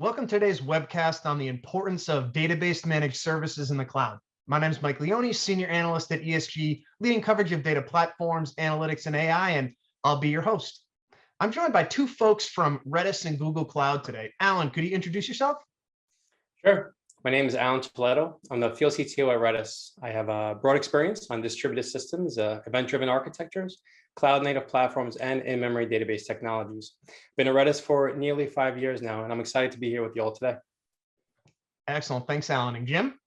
Welcome to today's webcast on the importance of database managed services in the cloud. My name is Mike Leone, Senior Analyst at ESG, leading coverage of data platforms, analytics, and AI, and I'll be your host. I'm joined by two folks from Redis and Google Cloud today. Alan, could you introduce yourself? Sure. My name is Alan Toledo. I'm the field CTO at Redis. I have a broad experience on distributed systems, event-driven architectures, cloud-native platforms, and in-memory database technologies. Been at Redis for nearly 5 years now, and I'm excited to be here with you all today. Excellent. Thanks, Alan. And Jim?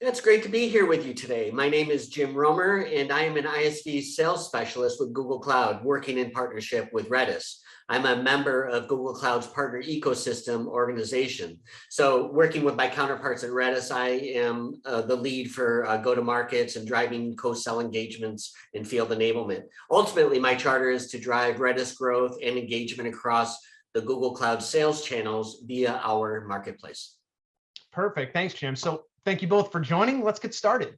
It's great to be here with you today. My name is Jim Romer, and I am an ISV sales specialist with Google Cloud, working in partnership with Redis. I'm a member of Google Cloud's partner ecosystem organization. So working with my counterparts at Redis, I am the lead for go-to-markets and driving co-sell engagements and field enablement. Ultimately, my charter is to drive Redis growth and engagement across the Google Cloud sales channels via our marketplace. Perfect. Thanks, Jim. So thank you both for joining. Let's get started.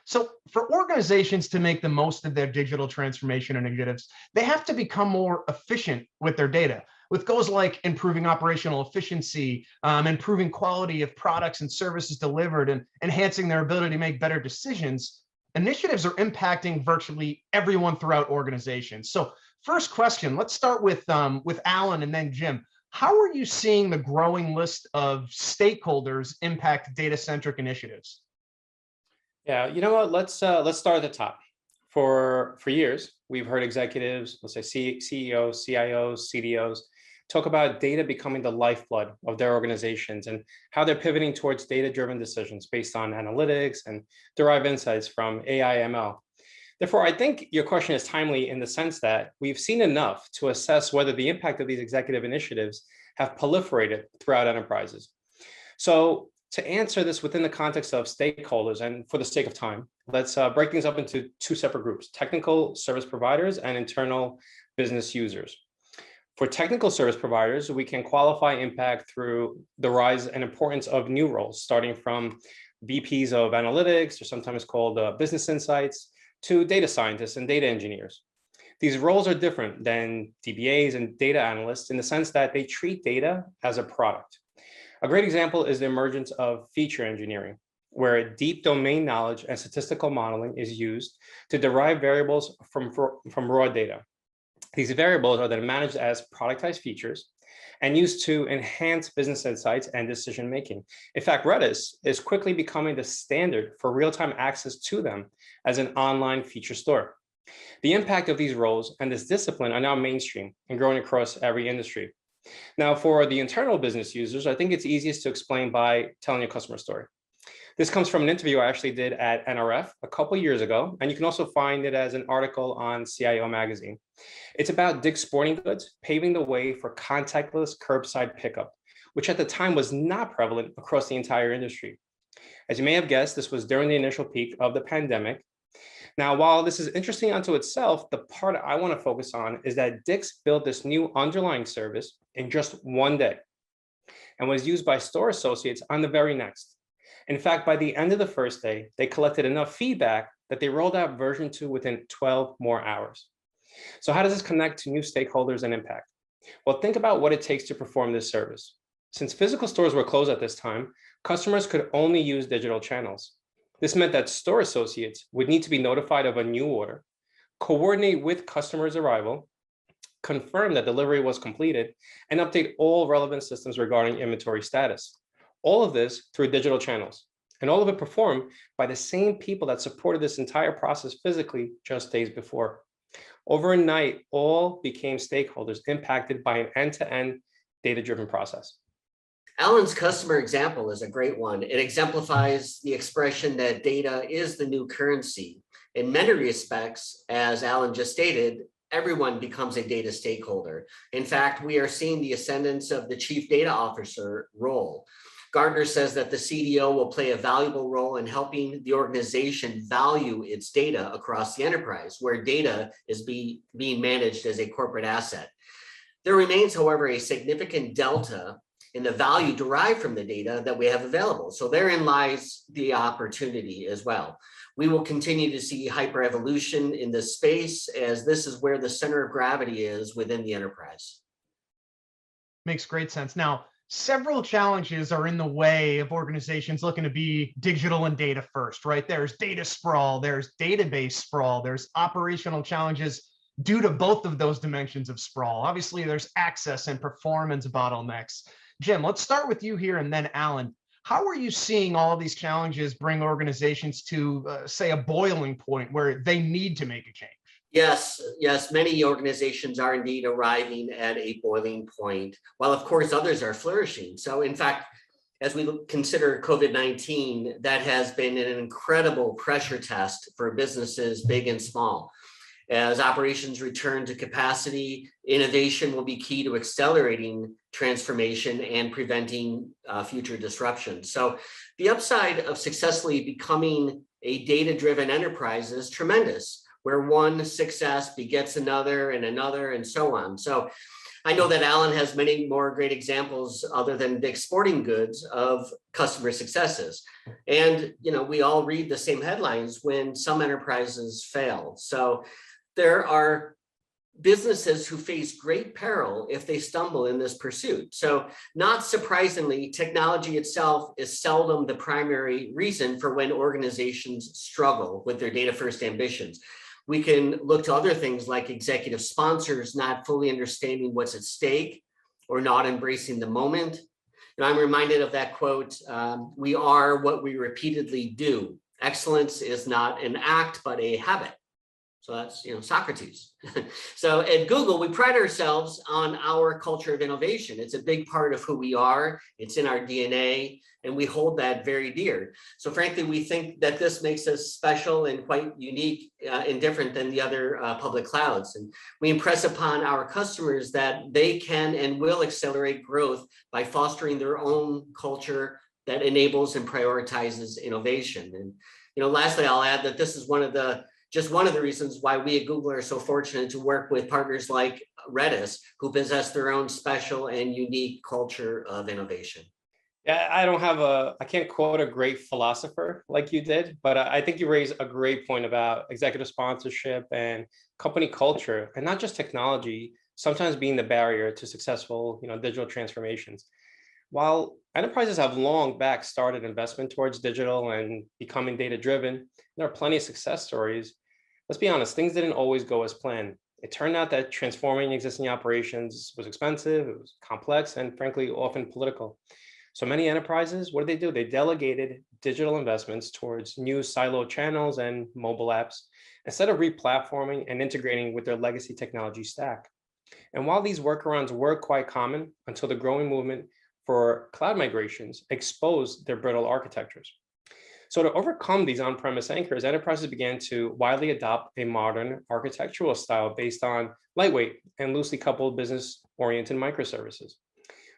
So for organizations to make the most of their digital transformation initiatives, they have to become more efficient with their data, with goals like improving operational efficiency, improving quality of products and services delivered, and enhancing their ability to make better decisions. Initiatives are impacting virtually everyone throughout organizations. So first question, let's start with Alan and then Jim. How are you seeing the growing list of stakeholders impact data-centric initiatives? Yeah, you know what? Let's start at the top. For years, we've heard executives, let's say CEOs, CIOs, CDOs, talk about data becoming the lifeblood of their organizations and how they're pivoting towards data-driven decisions based on analytics and derived insights from AI ML. Therefore, I think your question is timely in the sense that we've seen enough to assess whether the impact of these executive initiatives have proliferated throughout enterprises. So to answer this within the context of stakeholders, and for the sake of time, let's break things up into two separate groups: technical service providers and internal business users. For technical service providers, we can qualify impact through the rise and importance of new roles, starting from VPs of analytics, or sometimes called business insights, to data scientists and data engineers. These roles are different than DBAs and data analysts in the sense that they treat data as a product. A great example is the emergence of feature engineering, where deep domain knowledge and statistical modeling is used to derive variables from raw data. These variables are then managed as productized features and used to enhance business insights and decision-making. In fact, Redis is quickly becoming the standard for real-time access to them as an online feature store. The impact of these roles and this discipline are now mainstream and growing across every industry. Now, for the internal business users, I think it's easiest to explain by telling a customer story. This comes from an interview I actually did at NRF a couple years ago, and you can also find it as an article on CIO Magazine. It's about Dick's Sporting Goods paving the way for contactless curbside pickup, which at the time was not prevalent across the entire industry. As you may have guessed, this was during the initial peak of the pandemic. Now, while this is interesting unto itself, the part I want to focus on is that Dick's built this new underlying service in just one day and was used by store associates on the very next. In fact, by the end of the first day, they collected enough feedback that they rolled out version 2 within 12 more hours. So how does this connect to new stakeholders and impact? Well, think about what it takes to perform this service. Since physical stores were closed at this time, customers could only use digital channels. This meant that store associates would need to be notified of a new order, coordinate with customers' arrival, confirm that delivery was completed, and update all relevant systems regarding inventory status. All of this through digital channels, and all of it performed by the same people that supported this entire process physically just days before. Overnight, all became stakeholders impacted by an end-to-end data-driven process. Alan's customer example is a great one. It exemplifies the expression that data is the new currency. In many respects, as Alan just stated, everyone becomes a data stakeholder. In fact, we are seeing the ascendance of the chief data officer role. Gartner says that the CDO will play a valuable role in helping the organization value its data across the enterprise, where data is being managed as a corporate asset. There remains, however, a significant delta in the value derived from the data that we have available. So therein lies the opportunity as well. We will continue to see hyper-evolution in this space, as this is where the center of gravity is within the enterprise. Makes great sense. Now, Several challenges are in the way of organizations looking to be digital and data first, right? There's data sprawl, there's database sprawl, there's operational challenges due to both of those dimensions of sprawl. Obviously, there's access and performance bottlenecks. Jim, let's start with you here and then Alan. How are you seeing all of these challenges bring organizations to, say, a boiling point where they need to make a change? Yes, many organizations are indeed arriving at a boiling point, while of course others are flourishing. So in fact, as we consider COVID-19, that has been an incredible pressure test for businesses big and small. As operations return to capacity, innovation will be key to accelerating transformation and preventing future disruption. So the upside of successfully becoming a data-driven enterprise is tremendous, where one success begets another and so on. So I know that Alan has many more great examples other than Dick's Sporting Goods of customer successes. And we all read the same headlines when some enterprises fail. So there are businesses who face great peril if they stumble in this pursuit. So not surprisingly, technology itself is seldom the primary reason for when organizations struggle with their data first ambitions. We can look to other things like executive sponsors not fully understanding what's at stake or not embracing the moment. And I'm reminded of that quote, we are what we repeatedly do. Excellence is not an act, but a habit. So that's Socrates. So at Google, we pride ourselves on our culture of innovation. It's a big part of who we are. It's in our DNA, and we hold that very dear. So frankly, we think that this makes us special and quite unique and different than the other public clouds. And we impress upon our customers that they can and will accelerate growth by fostering their own culture that enables and prioritizes innovation. And lastly, I'll add that this is just one of the reasons why we at Google are so fortunate to work with partners like Redis, who possess their own special and unique culture of innovation. Yeah, I can't quote a great philosopher like you did, but I think you raised a great point about executive sponsorship and company culture, and not just technology, sometimes being the barrier to successful, digital transformations. While enterprises have long back started investment towards digital and becoming data-driven, there are plenty of success stories. Let's be honest, things didn't always go as planned. It turned out that transforming existing operations was expensive, it was complex, and frankly, often political. So many enterprises, what did? They delegated digital investments towards new siloed channels and mobile apps instead of replatforming and integrating with their legacy technology stack. And while these workarounds were quite common until the growing movement for cloud migrations exposed their brittle architectures. So to overcome these on-premise anchors, enterprises began to widely adopt a modern architectural style based on lightweight and loosely coupled business-oriented microservices.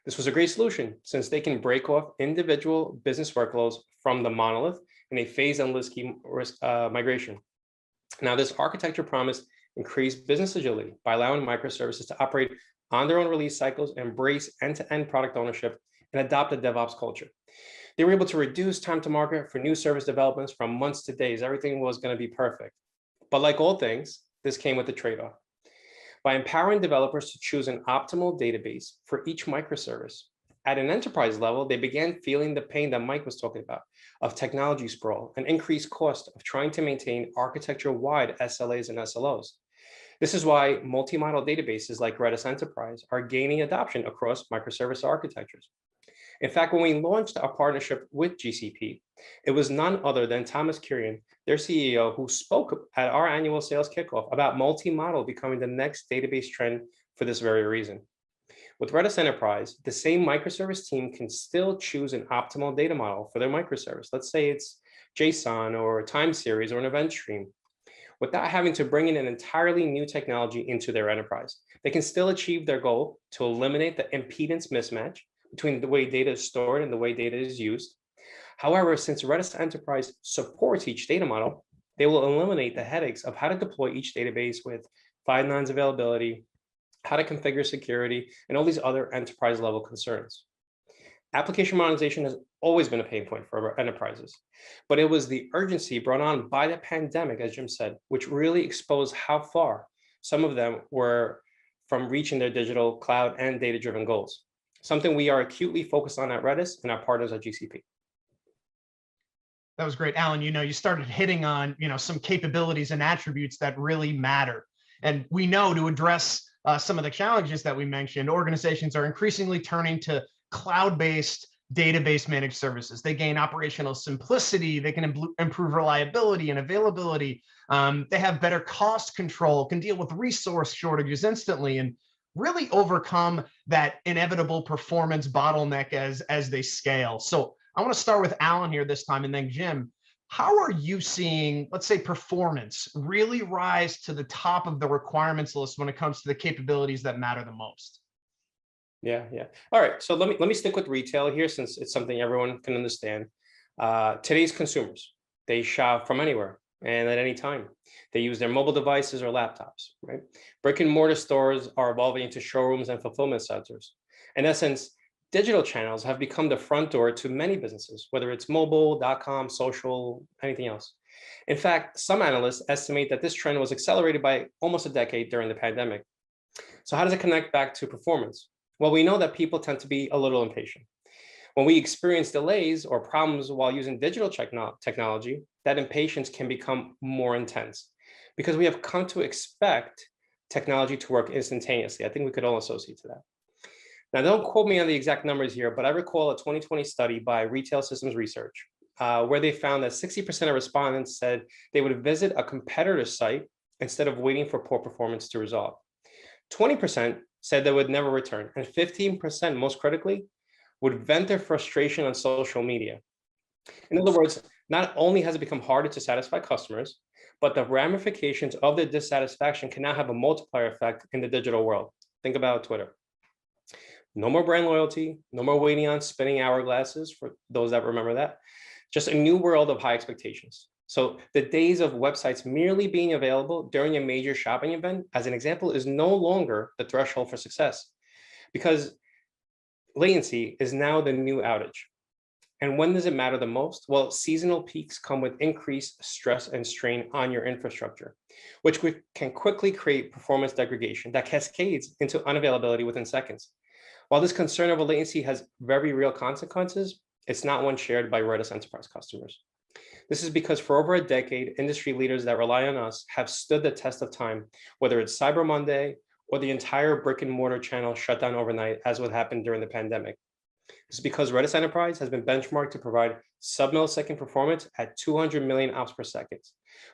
This was a great solution since they can break off individual business workloads from the monolith in a phased and risky migration. Now, this architecture promised increased business agility by allowing microservices to operate on their own release cycles, embrace end-to-end product ownership, and adopt a DevOps culture. They were able to reduce time to market for new service developments from months to days. Everything was going to be perfect. But like all things, this came with a trade-off. By empowering developers to choose an optimal database for each microservice, at an enterprise level, they began feeling the pain that Mike was talking about of technology sprawl and increased cost of trying to maintain architecture-wide SLAs and SLOs. This is why multi-model databases like Redis Enterprise are gaining adoption across microservice architectures. In fact, when we launched our partnership with GCP, it was none other than Thomas Kurian, their CEO, who spoke at our annual sales kickoff about multi-model becoming the next database trend for this very reason. With Redis Enterprise, the same microservice team can still choose an optimal data model for their microservice. Let's say it's JSON or a time series or an event stream, without having to bring in an entirely new technology into their enterprise. They can still achieve their goal to eliminate the impedance mismatch between the way data is stored and the way data is used. However, since Redis Enterprise supports each data model, they will eliminate the headaches of how to deploy each database with 5 nines availability, how to configure security, and all these other enterprise level concerns. Application modernization has always been a pain point for enterprises, but it was the urgency brought on by the pandemic, as Jim said, which really exposed how far some of them were from reaching their digital, cloud, and data-driven goals. something we are acutely focused on at Redis and our partners at GCP. That was great, Alan. You started hitting on, some capabilities and attributes that really matter. And we know to address some of the challenges that we mentioned, organizations are increasingly turning to cloud-based database managed services. They gain operational simplicity. They can improve reliability and availability. They have better cost control, can deal with resource shortages instantly, and really overcome that inevitable performance bottleneck as they scale. So I want to start with Alan here this time, and then Jim. How are you seeing, let's say, performance really rise to the top of the requirements list when it comes to the capabilities that matter the most? Yeah. All right. So let me stick with retail here, since it's something everyone can understand. Today's consumers, they shop from anywhere and at any time. They use their mobile devices or laptops, right? Brick and mortar stores are evolving into showrooms and fulfillment centers. In essence, digital channels have become the front door to many businesses, whether it's mobile, .com, social, anything else. In fact, some analysts estimate that this trend was accelerated by almost a decade during the pandemic. So how does it connect back to performance? Well, we know that people tend to be a little impatient. When we experience delays or problems while using digital technology, that impatience can become more intense because we have come to expect technology to work instantaneously. I think we could all associate to that. Now, don't quote me on the exact numbers here, but I recall a 2020 study by Retail Systems Research, where they found that 60% of respondents said they would visit a competitor's site instead of waiting for poor performance to resolve. 20% said they would never return, and 15%, most critically, would vent their frustration on social media. In other words, not only has it become harder to satisfy customers, but the ramifications of their dissatisfaction can now have a multiplier effect in the digital world. Think about Twitter. No more brand loyalty, no more waiting on spinning hourglasses, for those that remember that. Just a new world of high expectations. So the days of websites merely being available during a major shopping event, as an example, is no longer the threshold for success, because latency is now the new outage. And when does it matter the most? Well, seasonal peaks come with increased stress and strain on your infrastructure, which can quickly create performance degradation that cascades into unavailability within seconds. While this concern over latency has very real consequences, it's not one shared by Redis enterprise customers. This is because for over a decade, industry leaders that rely on us have stood the test of time, whether it's Cyber Monday or the entire brick and mortar channel shut down overnight, as what happened during the pandemic. This is because Redis Enterprise has been benchmarked to provide sub-millisecond performance at 200 million ops per second,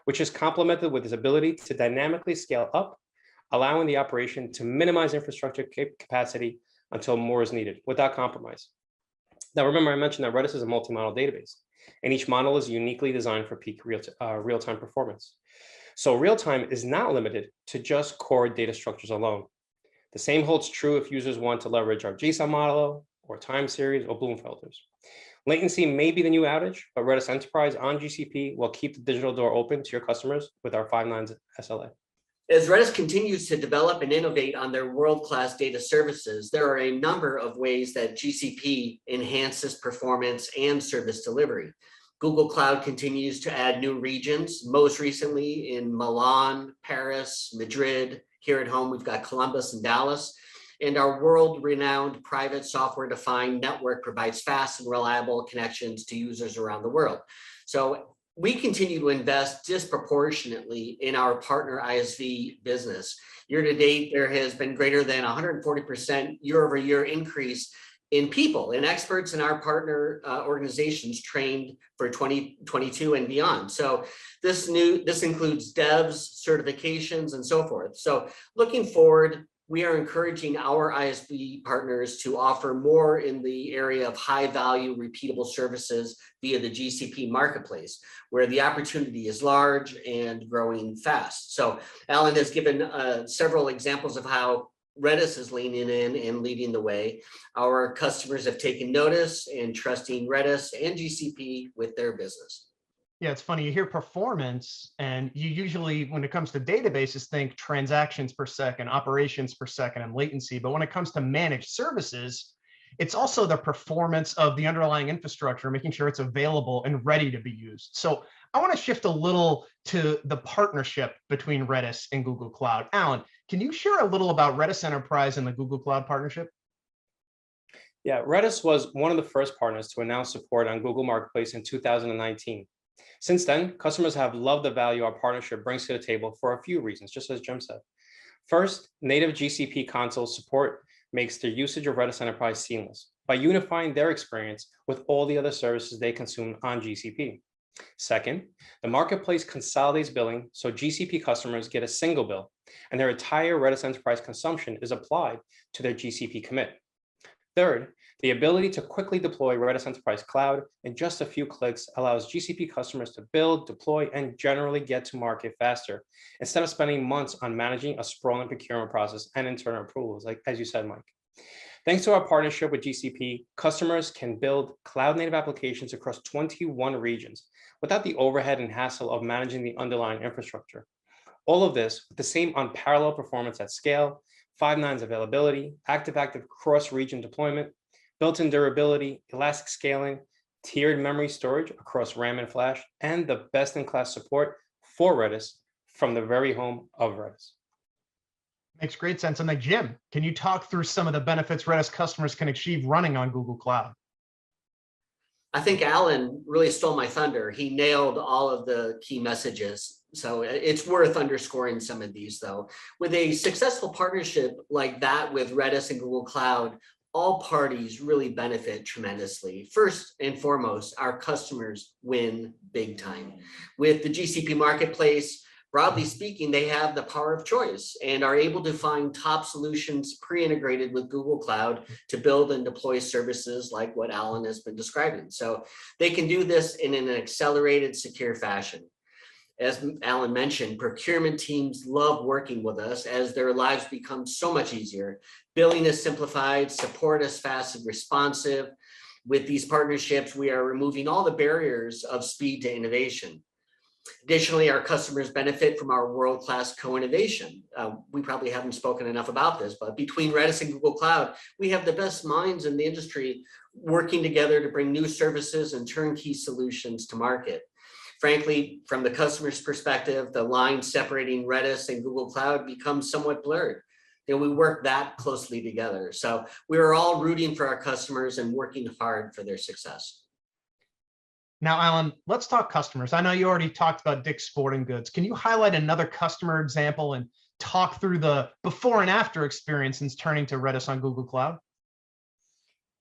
which is complemented with its ability to dynamically scale up, allowing the operation to minimize infrastructure capacity until more is needed without compromise. Now, remember, I mentioned that Redis is a multi-model database, and each model is uniquely designed for peak real-time performance. So real-time is not limited to just core data structures alone. The same holds true if users want to leverage our JSON model or time series or Bloom filters. Latency may be the new outage, but Redis Enterprise on GCP will keep the digital door open to your customers with our 5 nines SLA. As Redis continues to develop and innovate on their world-class data services, there are a number of ways that GCP enhances performance and service delivery. Google Cloud continues to add new regions, most recently in Milan, Paris, Madrid. Here at home, we've got Columbus and Dallas. And our world-renowned private software-defined network provides fast and reliable connections to users around the world. So we continue to invest disproportionately in our partner ISV business. Year to date, there has been greater than 140% year-over-year increase in people and experts in our partner organizations trained for 2022 and beyond. So this includes devs, certifications, and so forth. So looking forward, we are encouraging our ISV partners to offer more in the area of high value, repeatable services via the GCP marketplace, where the opportunity is large and growing fast. So Alan has given several examples of how Redis is leaning in and leading the way. Our customers have taken notice and trusting Redis and GCP with their business. Yeah, it's funny, you hear performance and you usually, when it comes to databases, think transactions per second, operations per second, and latency. But when it comes to managed services, it's also the performance of the underlying infrastructure, making sure it's available and ready to be used. So I want to shift a little to the partnership between Redis and Google Cloud. Alan, can you share a little about Redis Enterprise and the Google Cloud partnership? Yeah, Redis was one of the first partners to announce support on Google Marketplace in 2019. Since then, customers have loved the value our partnership brings to the table for a few reasons, just as Jim said. First, native GCP console support makes their usage of Redis Enterprise seamless by unifying their experience with all the other services they consume on GCP. Second, the marketplace consolidates billing so GCP customers get a single bill and their entire Redis Enterprise consumption is applied to their GCP commit. Third, the ability to quickly deploy Redis Enterprise Cloud in just a few clicks allows GCP customers to build, deploy, and generally get to market faster, instead of spending months on managing a sprawling procurement process and internal approvals, like as you said, Mike. Thanks to our partnership with GCP, customers can build cloud-native applications across 21 regions without the overhead and hassle of managing the underlying infrastructure. All of this with the same unparalleled performance at scale, 5 nines availability, active cross-region deployment, built-in durability, elastic scaling, tiered memory storage across RAM and flash, and the best-in-class support for Redis from the very home of Redis. Makes great sense. And like Jim, can you talk through some of the benefits Redis customers can achieve running on Google Cloud? I think Alan really stole my thunder. He nailed all of the key messages. So it's worth underscoring some of these, though. With a successful partnership like that with Redis and Google Cloud, all parties really benefit tremendously. First and foremost, our customers win big time. With the GCP marketplace, broadly speaking, they have the power of choice and are able to find top solutions pre-integrated with Google Cloud to build and deploy services like what Alan has been describing. So they can do this in an accelerated, secure fashion. As Alan mentioned, procurement teams love working with us as their lives become so much easier. Billing is simplified, support is fast and responsive. With these partnerships, we are removing all the barriers of speed to innovation. Additionally, our customers benefit from our world-class co-innovation. We probably haven't spoken enough about this, but between Redis and Google Cloud, we have the best minds in the industry working together to bring new services and turnkey solutions to market. Frankly, from the customer's perspective, the line separating Redis and Google Cloud becomes somewhat blurred. We work that closely together. So we are all rooting for our customers and working hard for their success. Now, Alan, let's talk customers. I know you already talked about Dick's Sporting Goods. Can you highlight another customer example and talk through the before and after experience since turning to Redis on Google Cloud?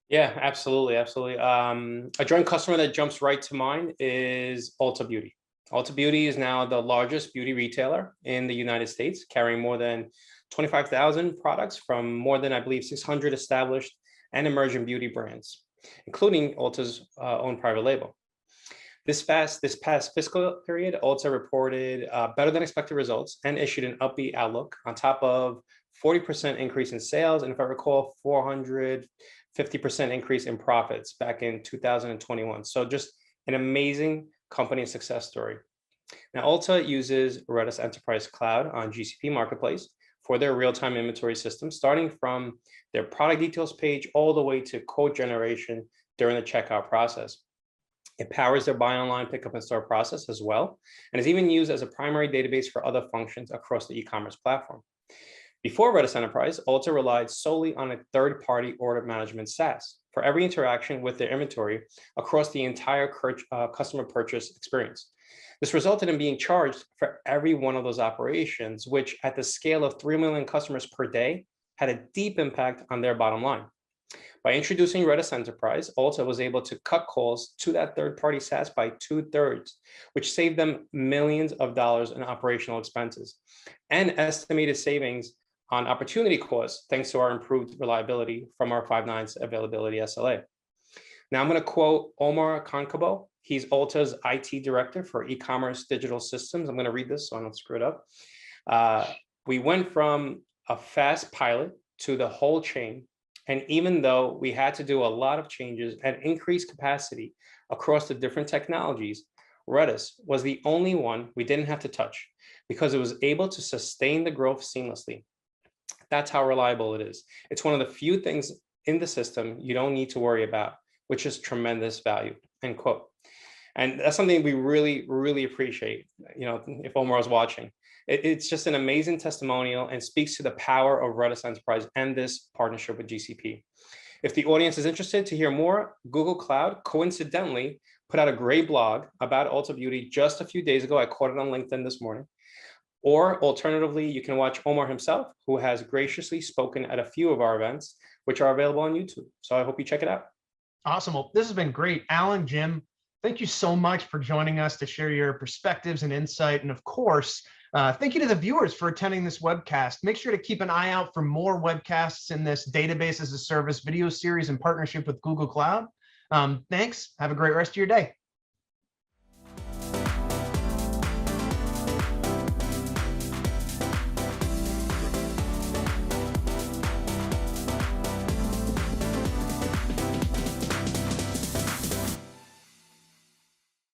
Yeah, absolutely. A joint customer that jumps right to mind is Ulta Beauty. Ulta Beauty is now the largest beauty retailer in the United States, carrying more than 25,000 products from more than, I believe, 600 established and emerging beauty brands, including Ulta's own private label. This past fiscal period, Ulta reported better than expected results and issued an upbeat outlook on top of 40% increase in sales, and if I recall, 450% increase in profits back in 2021. So just an amazing company success story. Now, Ulta uses Redis Enterprise Cloud on GCP Marketplace for their real-time inventory system, starting from their product details page all the way to quote generation during the checkout process. It powers their buy online, pick up and store process as well, and is even used as a primary database for other functions across the e-commerce platform. Before Redis Enterprise, Ulta relied solely on a third-party order management SaaS for every interaction with their inventory across the entire customer purchase experience. This resulted in being charged for every one of those operations, which at the scale of 3 million customers per day had a deep impact on their bottom line. By introducing Redis Enterprise, Ulta was able to cut calls to that third-party SaaS by 2/3, which saved them millions of dollars in operational expenses and estimated savings on opportunity costs thanks to our improved reliability from our 5 nines availability SLA. Now I'm going to quote Omar Kankabo. He's Ulta's IT director for e-commerce digital systems. I'm going to read this so I don't screw it up. We went from a fast pilot to the whole chain. And even though we had to do a lot of changes and increase capacity across the different technologies, Redis was the only one we didn't have to touch because it was able to sustain the growth seamlessly. That's how reliable it is. It's one of the few things in the system you don't need to worry about, which is tremendous value, end quote. And that's something we really, really appreciate, if Omar was watching. It's just an amazing testimonial and speaks to the power of Redis Enterprise and this partnership with GCP. If the audience is interested to hear more, Google Cloud coincidentally put out a great blog about Ulta Beauty just a few days ago. I caught it on LinkedIn this morning. Or alternatively, you can watch Omar himself, who has graciously spoken at a few of our events, which are available on YouTube. So I hope you check it out. Awesome. Well, this has been great. Alan, Jim, thank you so much for joining us to share your perspectives and insight. And of course, thank you to the viewers for attending this webcast. Make sure to keep an eye out for more webcasts in this database as a service video series in partnership with Google Cloud. Thanks. Have a great rest of your day.